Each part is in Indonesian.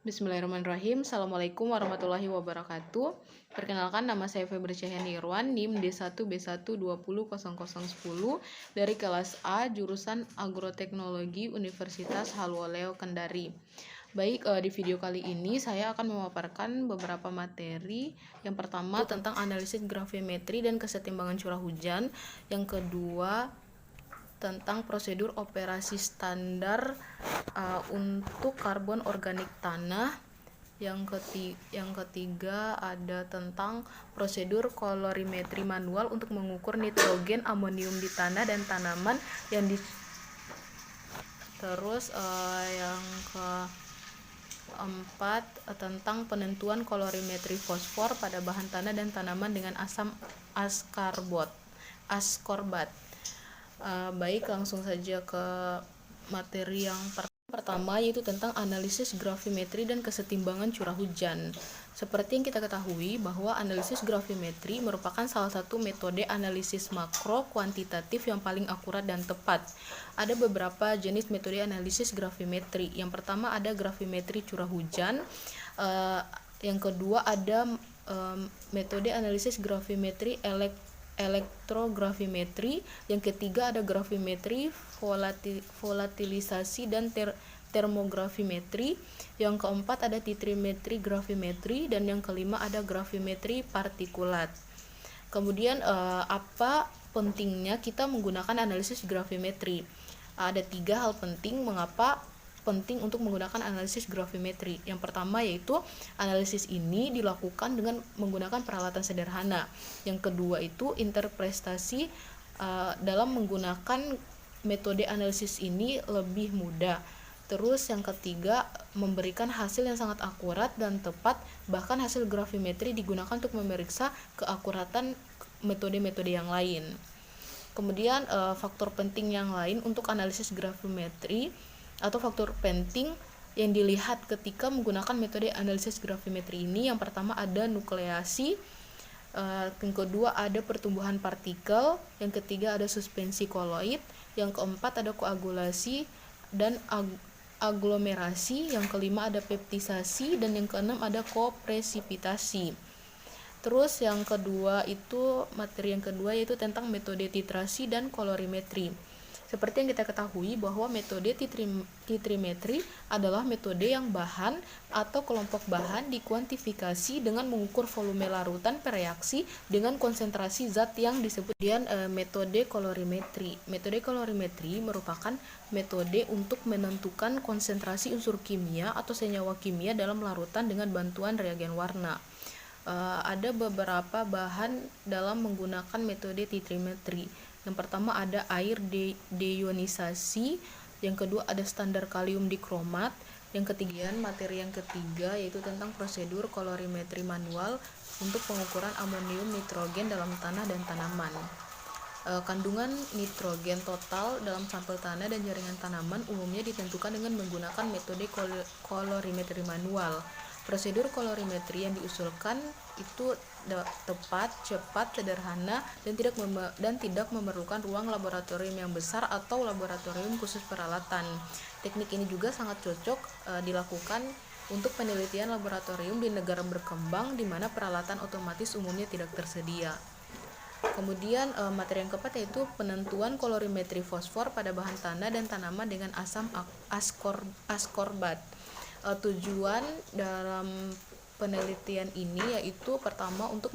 Bismillahirrahmanirrahim. Assalamualaikum warahmatullahi wabarakatuh. Perkenalkan, nama saya Febri Cahyani Irwan, NIM D1B1200010 dari kelas A, jurusan Agroteknologi Universitas Halwaleo Kendari. Baik, di video kali ini saya akan memaparkan beberapa materi. Yang pertama tentang analisis gravimetri dan kesetimbangan curah hujan. Yang kedua tentang prosedur operasi standar untuk karbon organik tanah. Yang ketiga ada tentang prosedur kolorimetri manual untuk mengukur nitrogen, amonium di tanah dan tanaman yang yang keempat tentang penentuan kolorimetri fosfor pada bahan tanah dan tanaman dengan asam askorbat. Baik, langsung saja ke materi yang pertama, yaitu tentang analisis gravimetri dan kesetimbangan curah hujan. Seperti yang kita ketahui bahwa analisis gravimetri merupakan salah satu metode analisis makro kuantitatif yang paling akurat dan tepat. Ada beberapa jenis metode analisis gravimetri. Yang pertama ada gravimetri curah hujan. Yang kedua ada metode analisis gravimetri elektrogravimetri. Yang ketiga ada gravimetri volatilisasi dan termogravimetri. Yang keempat ada titrimetri gravimetri, dan yang kelima ada gravimetri partikulat. Kemudian apa pentingnya kita menggunakan analisis gravimetri? Ada 3 hal penting mengapa penting untuk menggunakan analisis gravimetri. Yang pertama yaitu analisis ini dilakukan dengan menggunakan peralatan sederhana. Yang kedua itu interpretasi dalam menggunakan metode analisis ini lebih mudah. Terus yang ketiga, memberikan hasil yang sangat akurat dan tepat, bahkan hasil gravimetri digunakan untuk memeriksa keakuratan metode-metode yang lain. Kemudian faktor penting yang lain untuk analisis gravimetri atau faktor penting yang dilihat ketika menggunakan metode analisis gravimetri ini, yang pertama ada nukleasi, yang kedua ada pertumbuhan partikel, yang ketiga ada suspensi koloid, yang keempat ada koagulasi dan aglomerasi, yang kelima ada peptisasi, dan yang keenam ada kopresipitasi. Terus yang kedua itu materi yang kedua yaitu tentang metode titrasi dan kolorimetri. Seperti yang kita ketahui bahwa metode titrimetri adalah metode yang bahan atau kelompok bahan dikuantifikasi dengan mengukur volume larutan per reaksi dengan konsentrasi zat yang disebut. Kemudian metode kolorimetri. Metode kolorimetri merupakan metode untuk menentukan konsentrasi unsur kimia atau senyawa kimia dalam larutan dengan bantuan reagen warna. Ada beberapa bahan dalam menggunakan metode titrimetri. Yang pertama ada air deionisasi, yang kedua ada standar kalium dikromat, yang ketiga materi yang ketiga yaitu tentang prosedur kolorimetri manual untuk pengukuran amonium nitrogen dalam tanah dan tanaman. Kandungan nitrogen total dalam sampel tanah dan jaringan tanaman umumnya ditentukan dengan menggunakan metode kolorimetri manual. Prosedur kolorimetri yang diusulkan itu tepat, cepat, sederhana, dan tidak memerlukan ruang laboratorium yang besar atau laboratorium khusus peralatan. Teknik ini juga sangat cocok dilakukan untuk penelitian laboratorium di negara berkembang di mana peralatan otomatis umumnya tidak tersedia. Kemudian materi yang keempat yaitu penentuan kolorimetri fosfor pada bahan tanah dan tanaman dengan asam askorbat. Tujuan dalam penelitian ini yaitu pertama untuk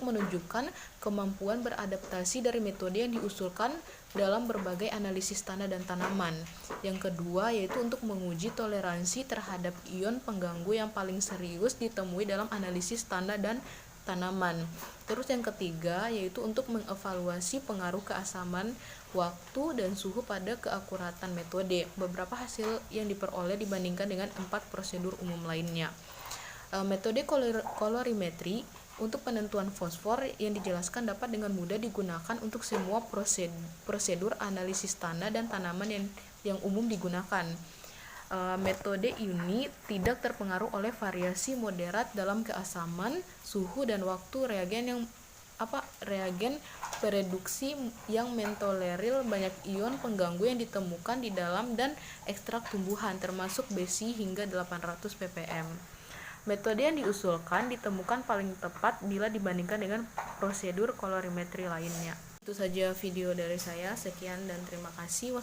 menunjukkan kemampuan beradaptasi dari metode yang diusulkan dalam berbagai analisis tanah dan tanaman. Yang kedua yaitu untuk menguji toleransi terhadap ion pengganggu yang paling serius ditemui dalam analisis tanah dan tanaman. Terus yang ketiga yaitu untuk mengevaluasi pengaruh keasaman, waktu, dan suhu pada keakuratan metode. Beberapa hasil yang diperoleh dibandingkan dengan 4 prosedur umum lainnya. Metode kolorimetri untuk penentuan fosfor yang dijelaskan dapat dengan mudah digunakan untuk semua prosedur analisis tanah dan tanaman yang umum digunakan. Metode ini tidak terpengaruh oleh variasi moderat dalam keasaman, suhu, dan waktu reagen yang reagen pereduksi yang mentoleril banyak ion pengganggu yang ditemukan di dalam dan ekstrak tumbuhan termasuk besi hingga 800 ppm. Metode yang diusulkan ditemukan paling tepat bila dibandingkan dengan prosedur kolorimetri lainnya. Itu saja video dari saya. Sekian dan terima kasih.